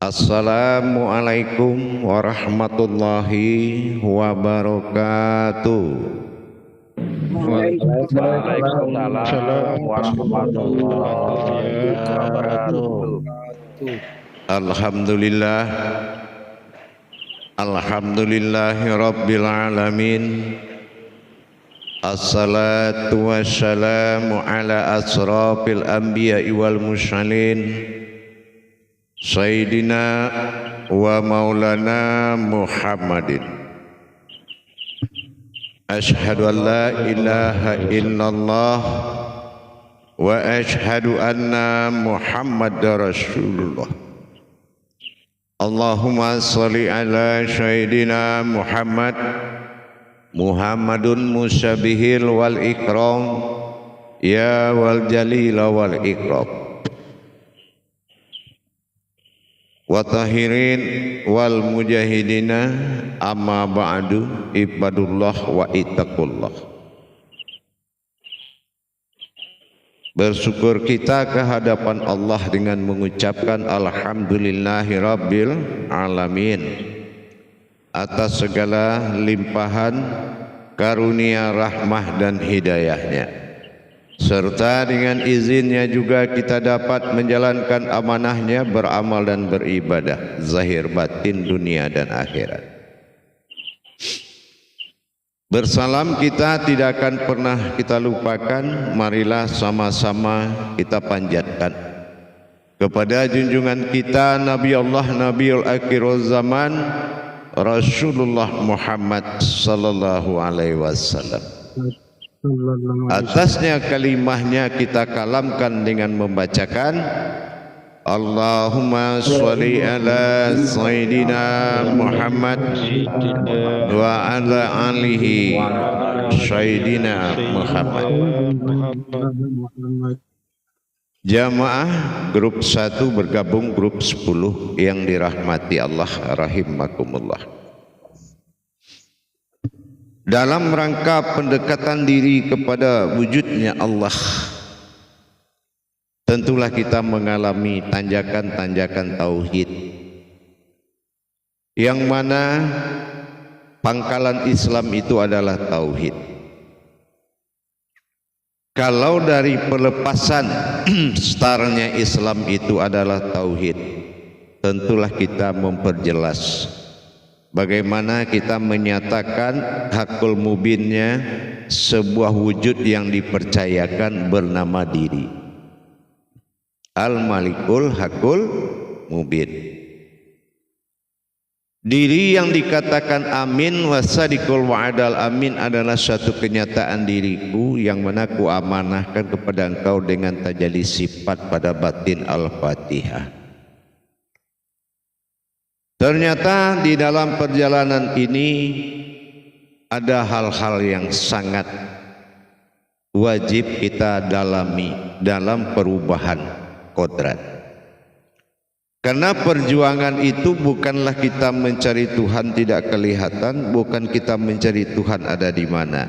Assalamualaikum warahmatullahi wabarakatuh. Waalaikumsalam warahmatullahi wabarakatuh. Alhamdulillah, alhamdulillahi rabbil alamin. Assalatu wassalamu ala asrafil anbiya'i wal mursalin Sayyidina wa maulana Muhammadin. Ashhadu an la ilaha illallah wa ashhadu anna Muhammadar Rasulullah. Allahumma salli ala Sayyidina Muhammad Muhammadun musyabihil wal ikram ya wal jalil wal ikram wa tahirin wal mujahidina amma ba'du ibadullah wa ittaqullah. Bersyukur kita ke hadapan Allah dengan mengucapkan alhamdulillahi rabbil alamin atas segala limpahan karunia rahmah dan hidayahnya, serta dengan izinnya juga kita dapat menjalankan amanahnya, beramal dan beribadah zahir batin dunia dan akhirat. Bersalam kita tidak akan pernah kita lupakan. Marilah sama-sama kita panjatkan kepada junjungan kita Nabi Allah Nabiul Akhirul Zaman Rasulullah Muhammad sallallahu alaihi wasallam. Atasnya kalimahnya kita kalamkan dengan membacakan Allahumma sholli ala Sayyidina Muhammad wa ala alihi Sayyidina Muhammad. Jamaah grup 1 bergabung grup 10 yang dirahmati Allah rahimakumullah. Dalam rangka pendekatan diri kepada wujudnya Allah, tentulah kita mengalami tanjakan-tanjakan tauhid, yang mana pangkalan Islam itu adalah tauhid. Kalau dari pelepasan startnya Islam itu adalah tauhid, tentulah kita memperjelas bagaimana kita menyatakan hakul mubinnya sebuah wujud yang dipercayakan bernama diri. Al-Malikul Hakul Mubin. Diri yang dikatakan amin wasadikul wa'adal amin adalah suatu kenyataan diriku yang mana ku amanahkan kepada engkau dengan tajalli sifat pada batin Al-Fatihah. Ternyata di dalam perjalanan ini ada hal-hal yang sangat wajib kita dalami dalam perubahan kodrat. Karena perjuangan itu bukanlah kita mencari Tuhan tidak kelihatan, bukan kita mencari Tuhan ada di mana,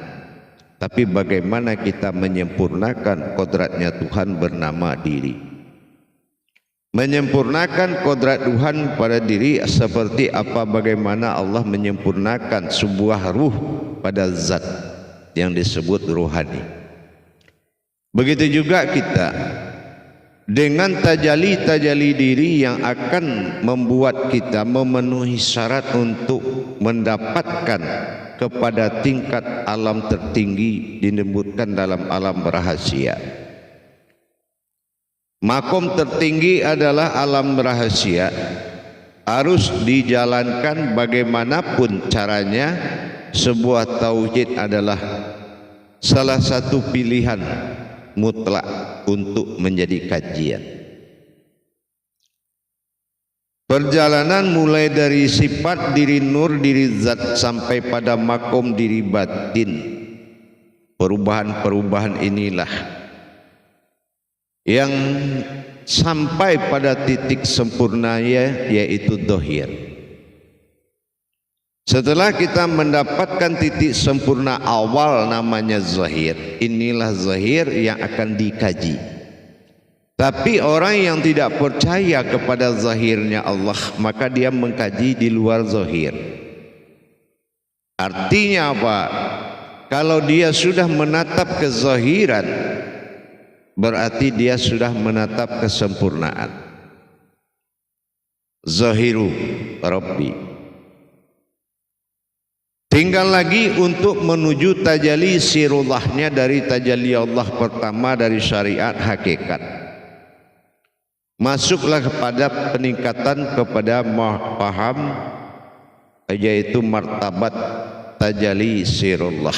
tapi bagaimana kita menyempurnakan kodratnya Tuhan bernama diri. Menyempurnakan kodrat Tuhan pada diri seperti apa bagaimana Allah menyempurnakan sebuah ruh pada zat yang disebut ruhani. Begitu juga kita dengan tajalli diri yang akan membuat kita memenuhi syarat untuk mendapatkan kepada tingkat alam tertinggi disebutkan dalam alam rahasia. Makom tertinggi adalah alam rahasia, harus dijalankan bagaimanapun caranya. Sebuah tauhid adalah salah satu pilihan mutlak untuk menjadi kajian. Perjalanan mulai dari sifat diri nur, diri zat sampai pada makom diri batin. Perubahan-perubahan inilah yang sampai pada titik sempurnanya, yaitu dohir. Setelah kita mendapatkan titik sempurna awal namanya zahir, inilah zahir yang akan dikaji. Tapi orang yang tidak percaya kepada zahirnya Allah, maka dia mengkaji di luar zahir. Artinya apa? Kalau dia sudah menatap kezahiran, berarti dia sudah menatap kesempurnaan. Zahiru Rabbi. Tinggal lagi untuk menuju tajalli sirullahnya dari tajalli Allah pertama dari syariat hakikat. Masuklah kepada peningkatan kepada paham, yaitu martabat tajalli sirullah.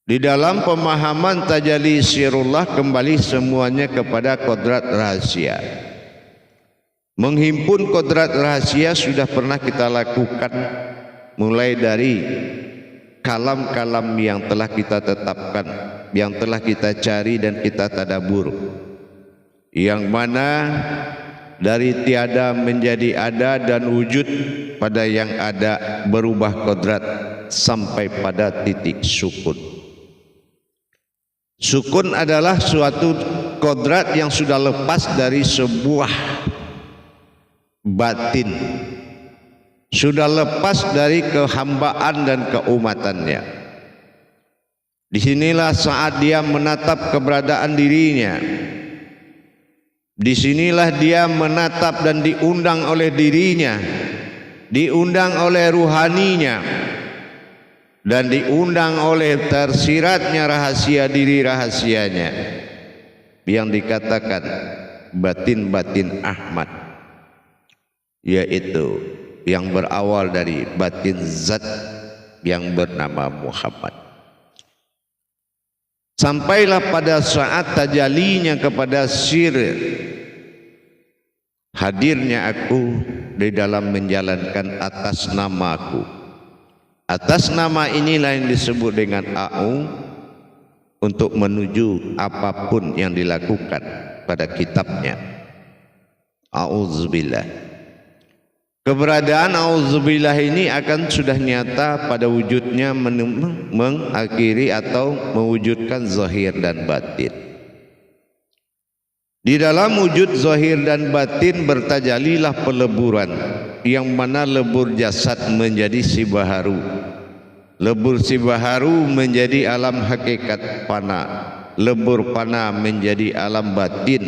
Di dalam pemahaman tajalli sirullah kembali semuanya kepada kodrat rahasia. Menghimpun kodrat rahasia sudah pernah kita lakukan, mulai dari kalam-kalam yang telah kita tetapkan, yang telah kita cari dan kita tadabur, yang mana dari tiada menjadi ada dan wujud pada yang ada berubah kodrat sampai pada titik sukun. Sukun adalah suatu kodrat yang sudah lepas dari sebuah batin, sudah lepas dari kehambaan dan keumatannya. Disinilah saat dia menatap keberadaan dirinya. Disinilah dia menatap dan diundang oleh dirinya, diundang oleh ruhaninya, dan diundang oleh tersiratnya rahasia diri rahasianya yang dikatakan batin-batin Ahmad, yaitu yang berawal dari batin zat yang bernama Muhammad. Sampailah pada saat tajallinya kepada sir, hadirnya aku di dalam menjalankan atas namaku. Atas nama inilah yang disebut dengan A'u, untuk menuju apapun yang dilakukan pada kitabnya. A'udzubillah. Keberadaan a'udzubillah ini akan sudah nyata pada wujudnya mengakhiri atau mewujudkan zahir dan batin. Di dalam wujud zahir dan batin bertajalilah peleburan, yang mana lebur jasad menjadi si baharu, lebur si baharu menjadi alam hakikat fana, lebur fana menjadi alam batin,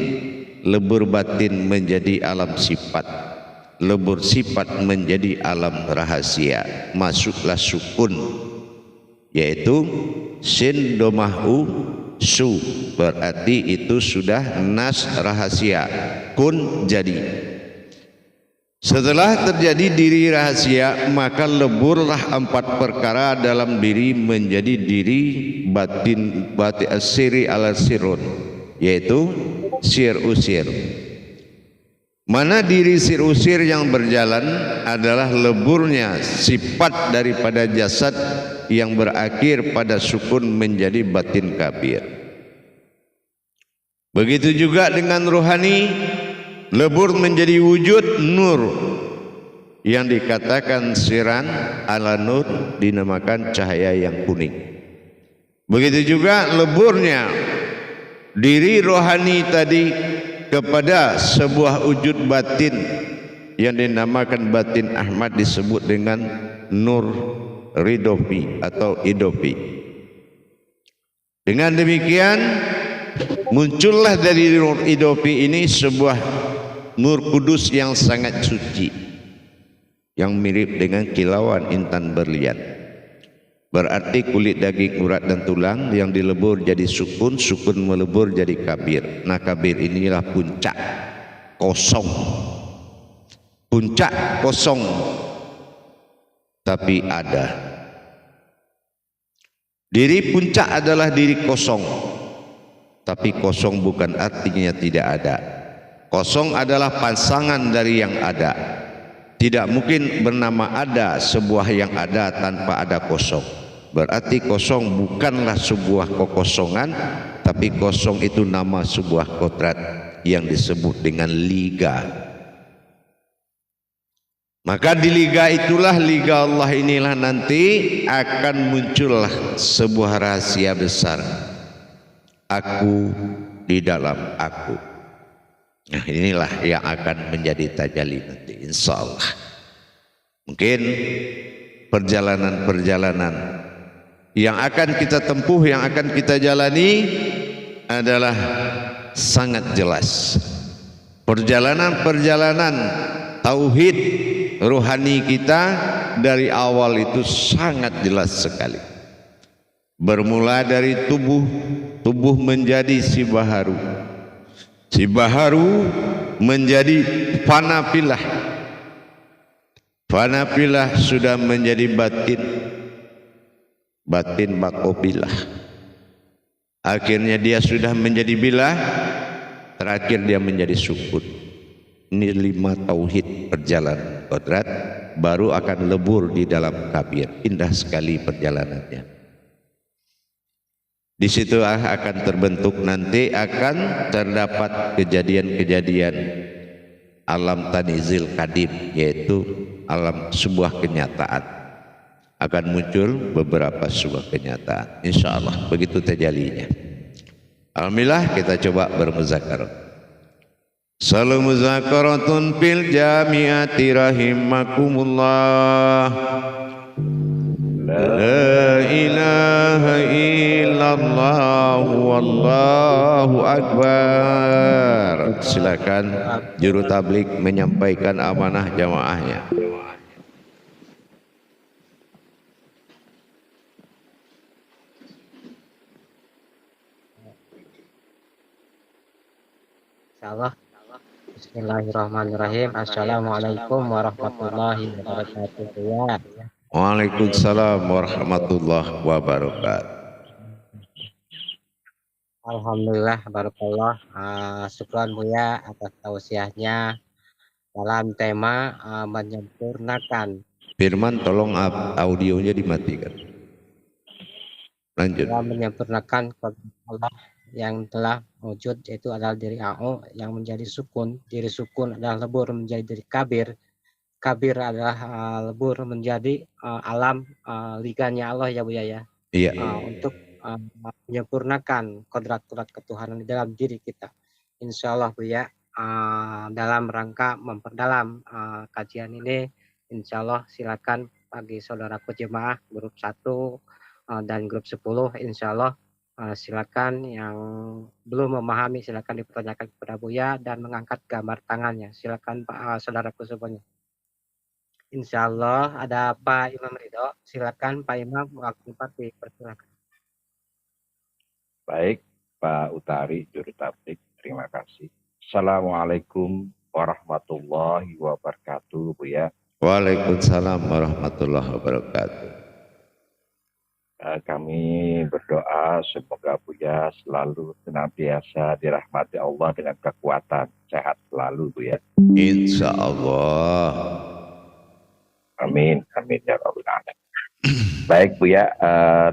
lebur batin menjadi alam sifat, lebur sifat menjadi alam rahasia. Masuklah sukun, yaitu sin domahu su, berarti itu sudah nas rahasia, kun jadi. Setelah terjadi diri rahasia, maka leburlah 4 perkara dalam diri menjadi diri batin siri ala sirun, yaitu sir usir. Mana diri sir usir yang berjalan adalah leburnya sifat daripada jasad yang berakhir pada sukun menjadi batin kabir. Begitu juga dengan rohani, lebur menjadi wujud nur yang dikatakan siran ala nur, dinamakan cahaya yang kuning. Begitu juga leburnya diri rohani tadi kepada sebuah wujud batin yang dinamakan batin Ahmad, disebut dengan nur ridofi atau idofi. Dengan demikian muncullah dari nur idofi ini sebuah nur kudus yang sangat suci, yang mirip dengan kilauan intan berlian. Berarti kulit, daging, urat dan tulang yang dilebur jadi sukun, sukun melebur jadi kabir. Nah, kabir inilah puncak kosong, puncak kosong tapi ada. Diri puncak adalah diri kosong, tapi kosong bukan artinya tidak ada. Kosong adalah pasangan dari yang ada. Tidak mungkin bernama ada sebuah yang ada tanpa ada kosong. Berarti kosong bukanlah sebuah kekosongan, tapi kosong itu nama sebuah kodrat yang disebut dengan liga. Maka di liga itulah, liga Allah inilah nanti akan muncullah sebuah rahasia besar. Aku di dalam aku. Nah, inilah yang akan menjadi tajalli nanti, insya Allah. Mungkin perjalanan-perjalanan yang akan kita tempuh, yang akan kita jalani adalah sangat jelas. Perjalanan-perjalanan tauhid rohani kita dari awal itu sangat jelas sekali. Bermula dari tubuh menjadi si baharu menjadi fanapilah, fanapilah sudah menjadi batin bakopilah, akhirnya dia sudah menjadi bilah, terakhir dia menjadi sukun. Ini 5 tauhid perjalanan kodrat, baru akan lebur di dalam kabir. Indah sekali perjalanannya. Di situ akan terbentuk, nanti akan terdapat kejadian-kejadian alam tanizil kadim, yaitu alam sebuah kenyataan. Akan muncul beberapa sebuah kenyataan. Insya Allah begitu tajallinya. Alhamdulillah, kita coba bermuzakarah. Salam muzakaratun fil jamiati rahimakumullah. La ilaha illallah wallahu akbar. Silakan juru tablik menyampaikan amanah jamaahnya. Insyaallah. Bismillahirrahmanirrahim. Assalamualaikum warahmatullahi wabarakatuh. Ya. Waalaikumsalam warahmatullahi wabarakatuh. Alhamdulillah, barakallah. Syukran Buya atas tausiahnya dalam tema menyempurnakan. Firman, tolong audionya dimatikan. Lanjut. Menyempurnakan Allah yang telah wujud, yaitu adalah diri A'u yang menjadi sukun. Diri sukun adalah lebur menjadi diri kabir. Kabir adalah lebur menjadi alam liganya Allah ya Buya ya. Iya. Untuk menyempurnakan kodrat-kodrat ketuhanan di dalam diri kita. Insya Allah Buya, dalam rangka memperdalam kajian ini, insya Allah silakan bagi saudaraku jemaah grup 1 dan grup 10, insya Allah silakan yang belum memahami silakan dipertanyakan kepada Buya dan mengangkat gambar tangannya. Silakan Pak saudaraku semuanya. Insya Allah ada Pak Imam Ridho. Silakan Pak Imam, waktu 4 dipersilakan. Baik, Pak Utari, juru tablik, terima kasih. Assalamualaikum warahmatullahi wabarakatuh, Buya. Waalaikumsalam warahmatullahi wabarakatuh. Kami berdoa semoga Buya selalu senantiasa dirahmati Allah dengan kekuatan sehat selalu, Buya. Insya Allah. Amin, amin ya rabbal alamin. Baik Buya,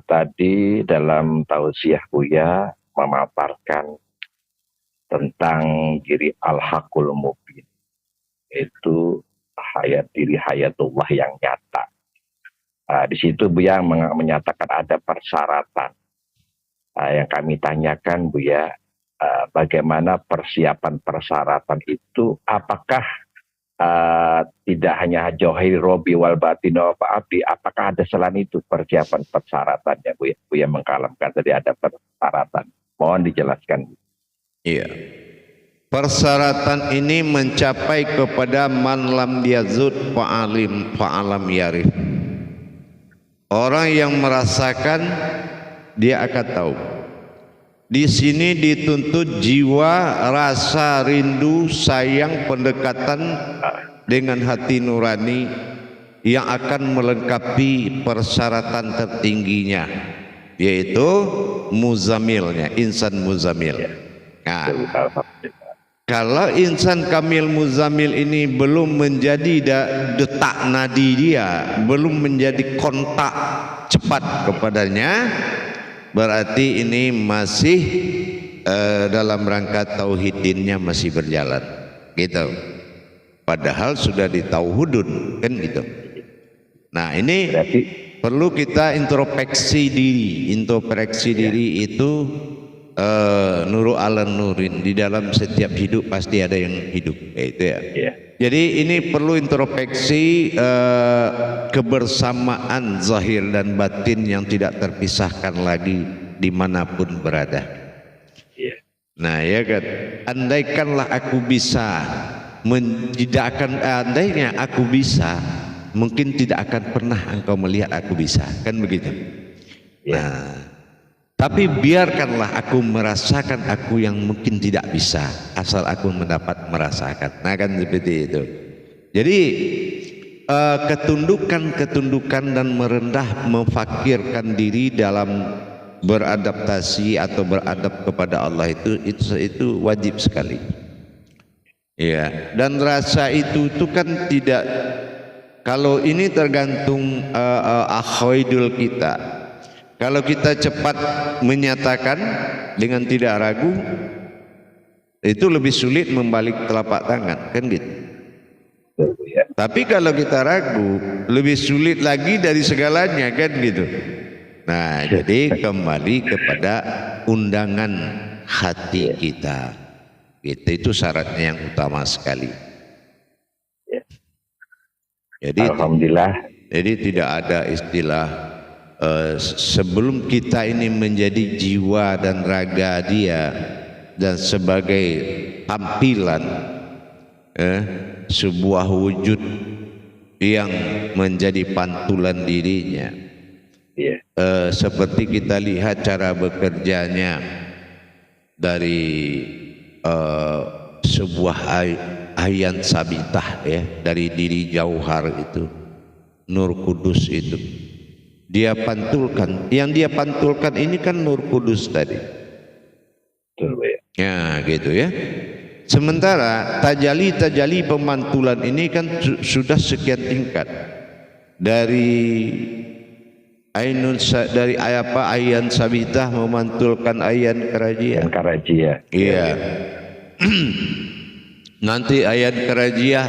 tadi dalam tausiah Buya memaparkan tentang diri al-haqul mubin, itu diri hayatullah yang nyata. Di situ Buya menyatakan ada persyaratan. Yang kami tanyakan Buya, bagaimana persiapan persyaratan itu, apakah tidak hanya jauhir robi wal batino Pak Abdi, apakah ada selain itu persiapan persyaratannya Buya mengkalamkan tadi ada persyaratan, mohon dijelaskan. Iya, persyaratan ini mencapai kepada man lam yazud fa'alam yarif. Orang yang merasakan dia akan tahu. Di sini dituntut jiwa, rasa rindu, sayang, pendekatan dengan hati nurani yang akan melengkapi persyaratan tertingginya, yaitu muzamilnya, insan muzamil. Nah, kalau insan kamil muzamil ini belum menjadi detak nadi dia, belum menjadi kontak cepat kepadanya, berarti ini masih dalam rangka tauhidinnya masih berjalan, gitu. Padahal sudah ditauhudun, kan gitu. Nah ini berarti perlu kita introspeksi diri. Introspeksi diri itu nuru ala nurin, di dalam setiap hidup pasti ada yang hidup, itu ya. Iya. Jadi ini perlu introspeksi, kebersamaan zahir dan batin yang tidak terpisahkan lagi dimanapun berada. Iya. Nah ya kan, andaikanlah aku bisa, andainya aku bisa, mungkin tidak akan pernah engkau melihat aku bisa, kan begitu. Iya. Nah, tapi biarkanlah aku merasakan aku yang mungkin tidak bisa, asal aku mendapat merasakan. Nah kan seperti itu. Jadi ketundukan dan merendah, memfakirkan diri dalam beradaptasi atau beradab kepada Allah itu wajib sekali. Ya, dan rasa itu kan tidak, kalau ini tergantung akhoidul kita. Kalau kita cepat menyatakan dengan tidak ragu, itu lebih sulit membalik telapak tangan, kan gitu. Tapi kalau kita ragu, lebih sulit lagi dari segalanya, kan gitu. Nah, jadi kembali kepada undangan hati kita. Itu syaratnya yang utama sekali. Jadi Alhamdulillah. Jadi tidak ada istilah sebelum kita ini menjadi jiwa dan raga dia dan sebagai tampilan sebuah wujud yang menjadi pantulan dirinya. Seperti kita lihat cara bekerjanya dari sebuah ayan sabitah, ya, dari diri jauhar itu, Nur Kudus itu dia pantulkan. Yang dia pantulkan ini kan Nur Kudus tadi. Ya gitu ya. Sementara tajali pemantulan ini kan sudah sekian tingkat. Dari ayan sabitah memantulkan ayan karajiyah. Iya. Nanti ayan karajiyah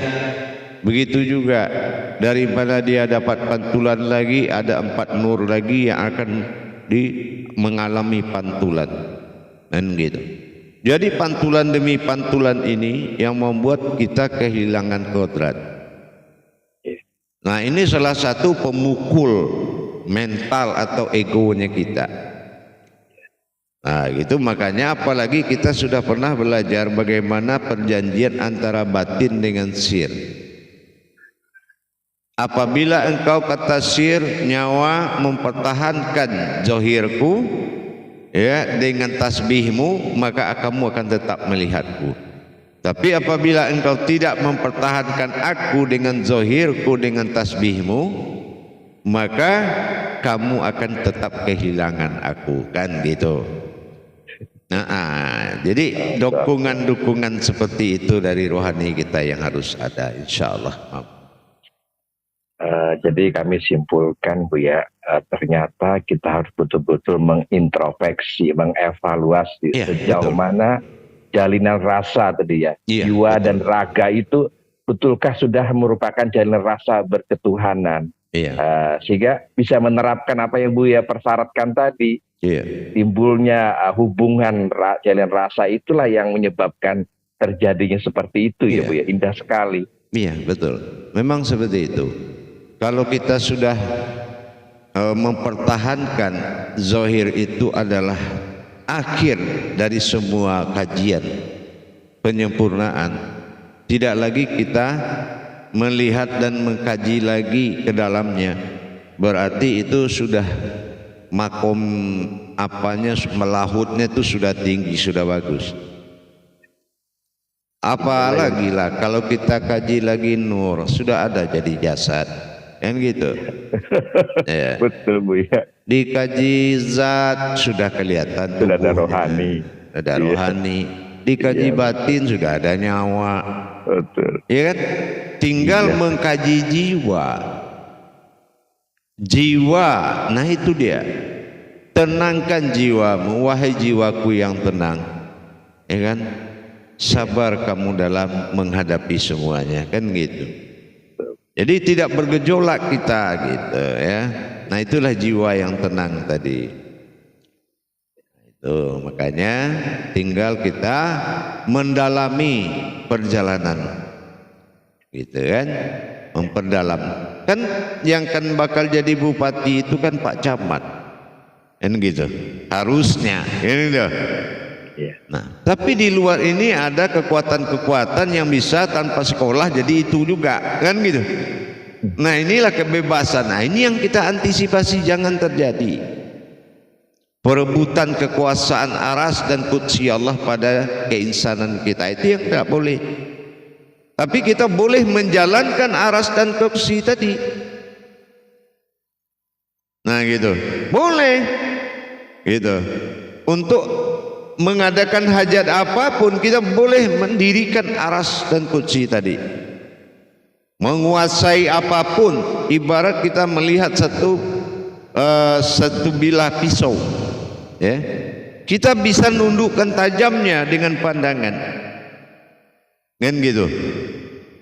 begitu juga, dari mana dia dapat pantulan lagi, ada 4 nur lagi yang akan mengalami pantulan, dan gitu. Jadi pantulan demi pantulan ini yang membuat kita kehilangan kodrat. Nah ini salah satu pemukul mental atau egonya kita. Nah gitu, makanya apalagi kita sudah pernah belajar bagaimana perjanjian antara batin dengan sir. Apabila engkau kata sir, nyawa mempertahankan zahirku, ya, dengan tasbihmu, maka kamu akan tetap melihatku. Tapi apabila engkau tidak mempertahankan aku dengan zahirku, dengan tasbihmu, maka kamu akan tetap kehilangan aku, kan gitu. Nah, jadi dukungan seperti itu dari rohani kita yang harus ada, insya Allah. Jadi kami simpulkan, Bu, ya, ternyata kita harus betul-betul mengintrospeksi, mengevaluasi sejauh mana jalinan rasa tadi, ya, jiwa dan raga itu betulkah sudah merupakan jalinan rasa berketuhanan, sehingga bisa menerapkan apa yang Bu ya persyaratkan tadi. Timbulnya hubungan jalinan rasa itulah yang menyebabkan terjadinya seperti itu, ya Bu ya. Indah sekali. Iya, betul, memang seperti itu. Kalau kita sudah mempertahankan zahir, itu adalah akhir dari semua kajian penyempurnaan. Tidak lagi kita melihat dan mengkaji lagi ke dalamnya. Berarti itu sudah makom melahutnya itu sudah tinggi, sudah bagus. Apalagi lah kalau kita kaji lagi nur, sudah ada jadi jasad. Kan gitu. Ya. Betul, Bu ya. Dikaji zat sudah kelihatan tubuhnya, sudah ada rohani. Ada rohani. Dikaji batin sudah ada nyawa. Betul. Ya kan? Tinggal mengkaji jiwa. Jiwa, nah itu dia. Tenangkan jiwamu, wahai jiwaku yang tenang. Ya kan? Sabar kamu dalam menghadapi semuanya, kan gitu. Jadi tidak bergejolak kita gitu, ya. Nah itulah jiwa yang tenang tadi. Tuh, makanya tinggal kita mendalami perjalanan, gitu kan, memperdalam. Kan yang kan bakal jadi bupati itu kan Pak Camat, kan gitu, harusnya, gitu. Nah, tapi di luar ini ada kekuatan-kekuatan yang bisa tanpa sekolah jadi itu juga, kan gitu. Nah, inilah kebebasan. Nah, ini yang kita antisipasi jangan terjadi. Perebutan kekuasaan aras dan qudsi Allah pada keinsanan kita itu yang tidak boleh. Tapi kita boleh menjalankan aras dan qudsi tadi. Nah gitu, boleh gitu. Untuk mengadakan hajat apapun kita boleh mendirikan aras dan qudsi tadi. Menguasai apapun, ibarat kita melihat satu bilah pisau, ya, kita bisa nundukkan tajamnya dengan pandangan, kan gitu.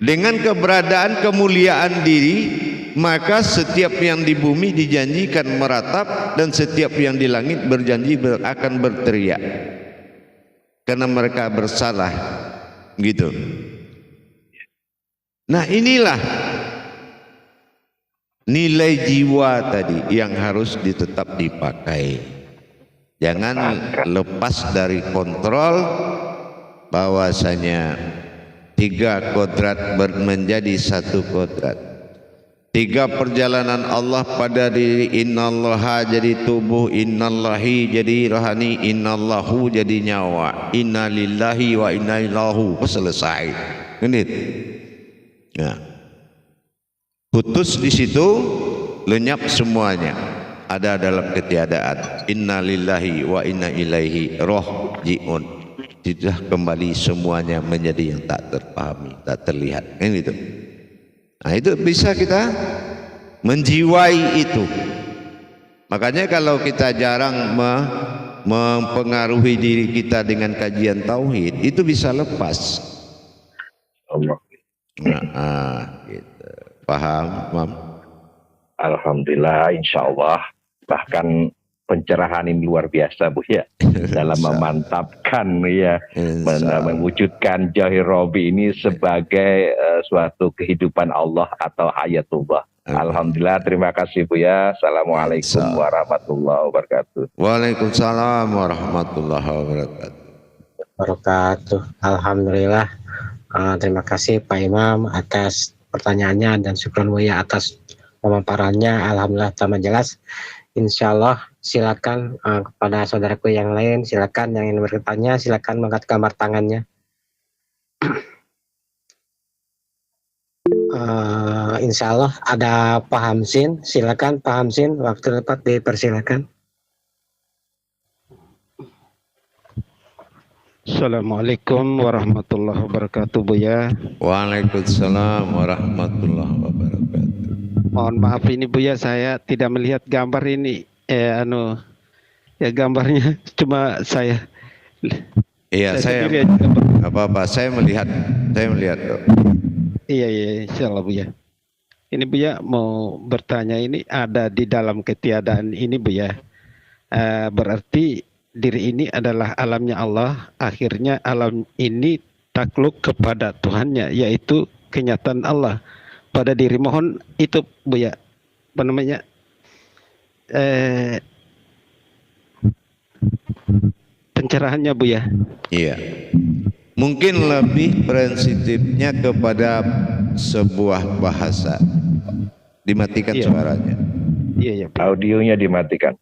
Dengan keberadaan kemuliaan diri, maka setiap yang di bumi dijanjikan meratap dan setiap yang di langit berjanji akan berteriak karena mereka bersalah, gitu. Nah, inilah nilai jiwa tadi yang harus tetap dipakai. Jangan lepas dari kontrol bahwasanya 3 kodrat menjadi 1 kodrat. 3 perjalanan Allah pada diri, innallaha jadi tubuh, innallahi jadi rohani, innallahu jadi nyawa, innalillahi wa inna ilaihi, selesai. Ini. Nah, putus di situ, lenyap semuanya, ada dalam ketiadaan. Innalillahi wa inna ilaihi raji'un. Sudah kembali semuanya menjadi yang tak terpahami, tak terlihat, kan gitu. Nah, itu bisa kita menjiwai itu. Makanya kalau kita jarang mempengaruhi diri kita dengan kajian tauhid, itu bisa lepas. Allah. Nah, gitu. Paham, Mam? Alhamdulillah, insya Allah. Bahkan pencerahan ini luar biasa, Bu, ya, dalam memantapkan, ya, mewujudkan Jauhir Robi ini sebagai suatu kehidupan Allah atau hayatullah. Alhamdulillah, terima kasih, Bu, ya. Assalamualaikum warahmatullahi wabarakatuh. Waalaikumsalam warahmatullahi wabarakatuh. Alhamdulillah. Terima kasih Pak Imam atas pertanyaannya dan syukran Buya atas pemaparannya. Alhamdulillah tambah jelas. Insya Allah silakan kepada saudaraku yang lain, silakan yang ingin bertanya, silakan mengangkat gambar tangannya. Insya Allah ada Pak Hamsin, silakan Pak Hamsin, waktu tepat dipersilakan. Assalamualaikum warahmatullahi wabarakatuh, Buya. Waalaikumsalam warahmatullahi wabarakatuh. Mohon maaf ini Buya, saya tidak melihat gambar ini. Gambarnya cuma saya. Iya, saya apa-apa, saya melihat. Iya, insyaallah Buya. Ini Buya mau bertanya, ini ada di dalam ketiadaan ini Buya. Berarti diri ini adalah alamnya Allah, akhirnya alam ini takluk kepada Tuhannya, yaitu kenyataan Allah pada diri. Mohon itu Buya, apa namanya, pencerahannya Buya. Iya, mungkin lebih prinsipnya kepada sebuah bahasa. Dimatikan suaranya. Iya. Audionya dimatikan.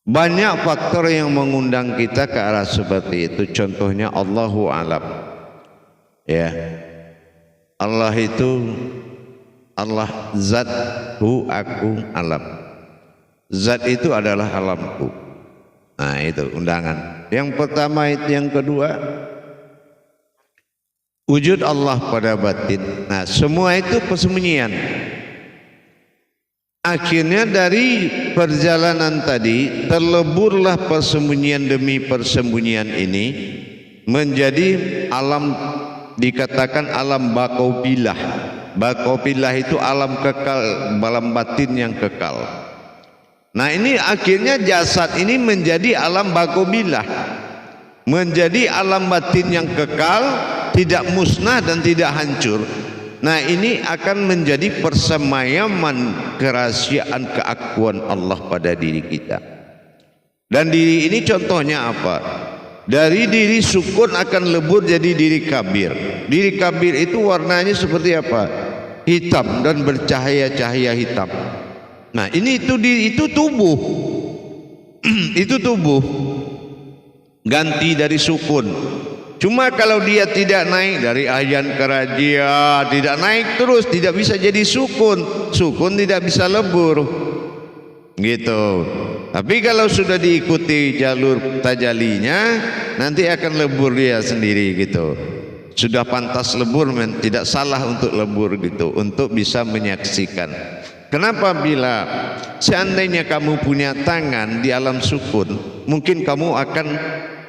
Banyak faktor yang mengundang kita ke arah seperti itu. Contohnya Allahu alam. Ya. Allah itu Allah zat, hu, aku, alam. Zat itu adalah alamku. Nah, itu undangan. Yang pertama itu, yang kedua wujud Allah pada batin. Nah, semua itu persembunyian. Akhirnya dari perjalanan tadi terleburlah persembunyian demi persembunyian ini menjadi alam, dikatakan alam bakaubillah. Bakaubillah itu alam kekal, alam batin yang kekal. Nah ini akhirnya jasad ini menjadi alam bakobilah, menjadi alam batin yang kekal, tidak musnah dan tidak hancur. Nah ini akan menjadi persemayaman kerahasiaan keakuan Allah pada diri kita. Dan diri ini contohnya apa? Dari diri sukun akan lebur jadi diri kabir. Diri kabir itu warnanya seperti apa? Hitam dan bercahaya-cahaya hitam. Nah ini itu tubuh. Itu tubuh. Ganti dari sukun. Cuma kalau dia tidak naik dari ahyan ke rajia, tidak naik terus, tidak bisa jadi sukun. Sukun tidak bisa lebur. Gitu. Tapi kalau sudah diikuti jalur tajalinya, nanti akan lebur dia sendiri gitu. Sudah pantas lebur, tidak salah untuk lebur gitu, untuk bisa menyaksikan. Kenapa? Bila seandainya kamu punya tangan di alam sukun, mungkin kamu akan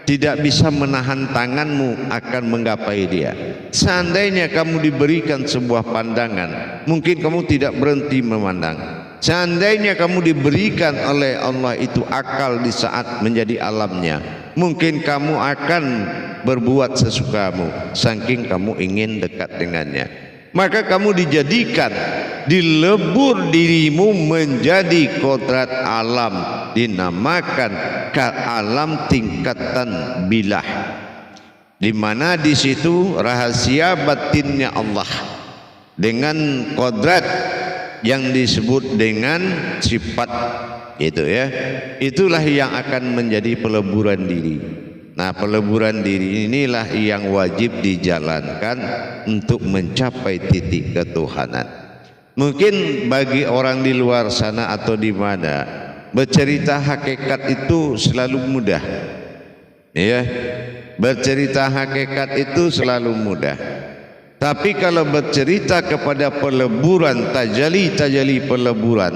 tidak bisa menahan tanganmu akan menggapai dia. Seandainya kamu diberikan sebuah pandangan, mungkin kamu tidak berhenti memandang. Seandainya kamu diberikan oleh Allah itu akal di saat menjadi alamnya, mungkin kamu akan berbuat sesukamu, saking kamu ingin dekat dengannya. Maka kamu dijadikan, dilebur dirimu menjadi kodrat alam, dinamakan alam tingkatan bilah, di mana di situ rahasia batinnya Allah dengan kodrat yang disebut dengan sifat, itu ya. Itulah yang akan menjadi peleburan diri. Nah, peleburan diri inilah yang wajib dijalankan untuk mencapai titik ketuhanan. Mungkin bagi orang di luar sana atau di mana, bercerita hakikat itu selalu mudah. Ya. Bercerita hakikat itu selalu mudah. Tapi kalau bercerita kepada peleburan, tajali peleburan,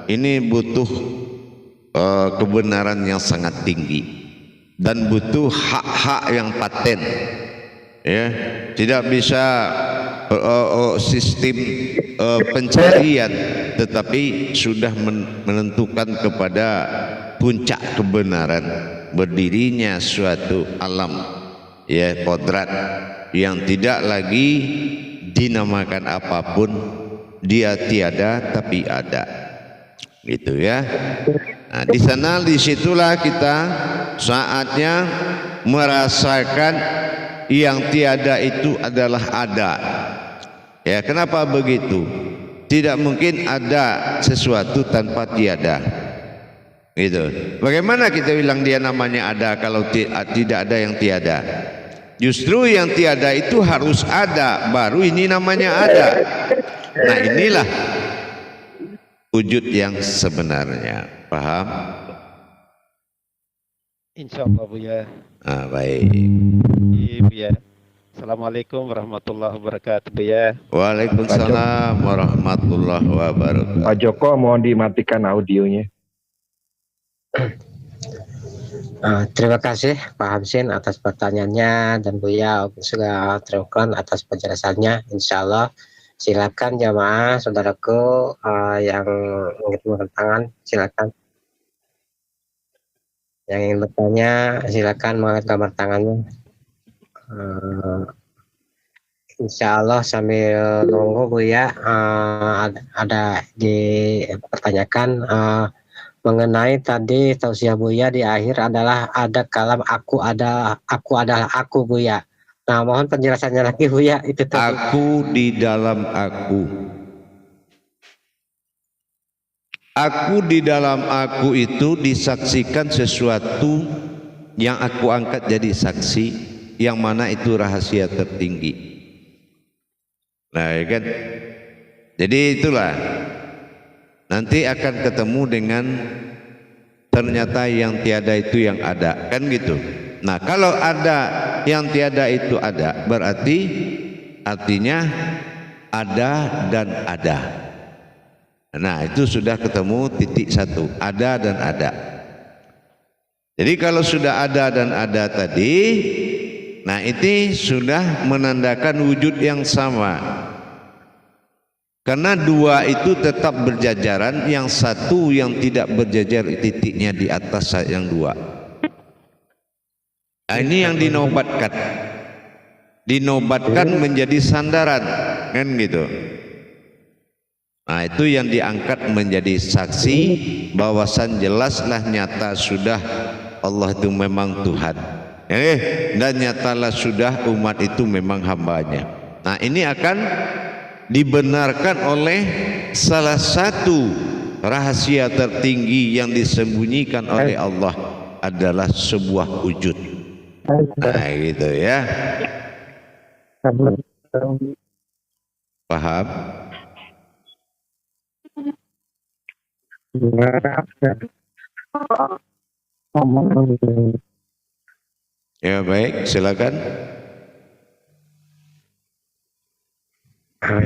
ini butuh kebenaran yang sangat tinggi dan butuh hak-hak yang paten. Ya, tidak bisa sistem pencarian, tetapi sudah menentukan kepada puncak kebenaran berdirinya suatu alam, ya, kodrat yang tidak lagi dinamakan apapun, dia tiada tapi ada, gitu ya. Nah, di sana disitulah kita saatnya merasakan yang tiada itu adalah ada. Ya, kenapa begitu? Tidak mungkin ada sesuatu tanpa tiada. Gitu. Bagaimana kita bilang dia namanya ada kalau tidak ada yang tiada? Justru yang tiada itu harus ada, baru ini namanya ada. Nah, inilah wujud yang sebenarnya. Paham? Insya Allah, Buya. Ah, baik. Iya, Buya. Assalamualaikum warahmatullahi wabarakatuh, Buya. Waalaikumsalam warahmatullahi wabarakatuh. Pak Joko, mohon dimatikan audionya. Terima kasih Pak Hamsin atas pertanyaannya, dan Buya juga terima kasih atas penjelasannya. Insya Allah silakan jamaah saudaraku yang ingin mengangkat tangan, silakan. Yang ingin bertanya silakan mengangkat gambar tangannya. Insya Allah sambil nunggu Buya ada dipertanyakan mengenai tadi tausiah Buya di akhir adalah ada kalam aku adalah aku, Buya. Nah, mohon penjelasannya lagi, Buya, itu tadi. Aku di dalam aku. Aku di dalam aku itu disaksikan sesuatu yang aku angkat jadi saksi, yang mana itu rahasia tertinggi. Nah, ya kan? Jadi itulah. Nanti akan ketemu dengan ternyata yang tiada itu yang ada, kan gitu. Nah, kalau ada yang tiada itu ada, berarti artinya ada dan ada. Nah, itu sudah ketemu titik satu, ada dan ada. Jadi kalau sudah ada dan ada tadi, nah ini sudah menandakan wujud yang sama. Karena dua itu tetap berjajaran, yang satu yang tidak berjajar titiknya di atas yang dua. Nah, ini yang dinobatkan menjadi sandaran, kan gitu. Nah, itu yang diangkat menjadi saksi bahwasan jelaslah nyata sudah Allah itu memang Tuhan. Dan nyatalah sudah umat itu memang hambanya. Nah, ini akan dibenarkan oleh salah satu rahasia tertinggi yang disembunyikan oleh Allah adalah sebuah wujud. Nah, gitu ya. Paham? Ya, baik, silakan.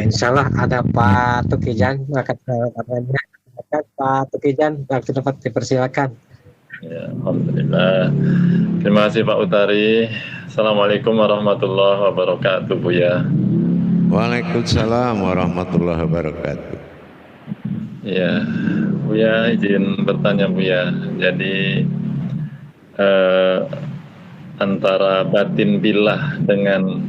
Insya Allah ada Pak Tukijan, Pak Tukijan, waktu dapat dipersilakan. Ya, alhamdulillah. Terima kasih Pak Utari. Assalamualaikum warahmatullahi wabarakatuh, Buya. Waalaikumsalam warahmatullahi wabarakatuh. Ya, Buya izin bertanya Buya. Jadi antara batin billah dengan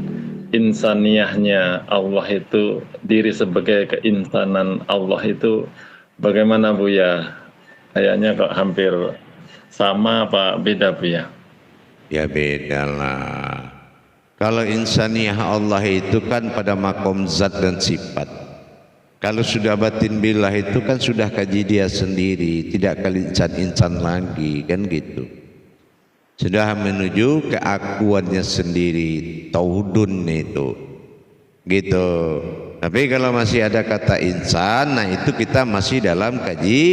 insaniyahnya Allah itu, diri sebagai keinsanan Allah itu bagaimana Buya? Kayaknya kok hampir sama apa beda Buya? Ya beda lah. Kalau insaniyah Allah itu kan pada makom zat dan sifat. Kalau sudah batin billah itu kan sudah kaji dia sendiri, tidak kali insan lagi, kan gitu. Sudah menuju keakuannya sendiri, tauhidun itu, gitu. Tapi kalau masih ada kata insan, nah itu kita masih dalam kaji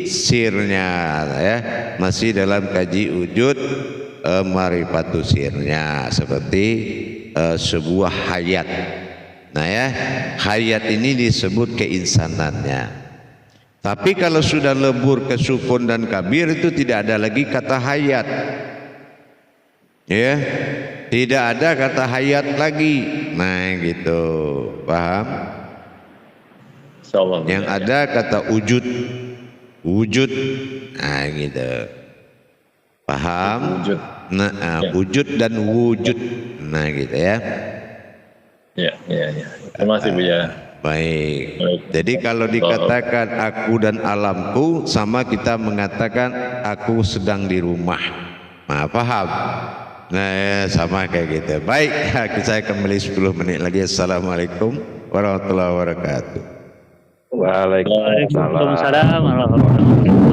sirnya, ya, masih dalam kaji wujud marifatu sirnya, seperti sebuah hayat. Nah ya, hayat ini disebut keinsanannya. Tapi kalau sudah lebur ke sukun dan kabir itu tidak ada lagi kata hayat. Ya, tidak ada kata hayat lagi. Nah gitu, paham? Yang ada kata wujud, wujud. Nah gitu, paham? Wujud. Nah, wujud dan wujud. Nah gitu ya. Ya. Terima kasih Buya. Baik. Jadi kalau dikatakan aku dan alamku, sama kita mengatakan aku sedang di rumah. Nah, paham? Nah, ya, sama kayak gitu. Baik, saya kembali 10 menit lagi. Assalamualaikum warahmatullahi wabarakatuh. Waalaikumsalam. Waalaikumsalam warahmatullahi wabarakatuh.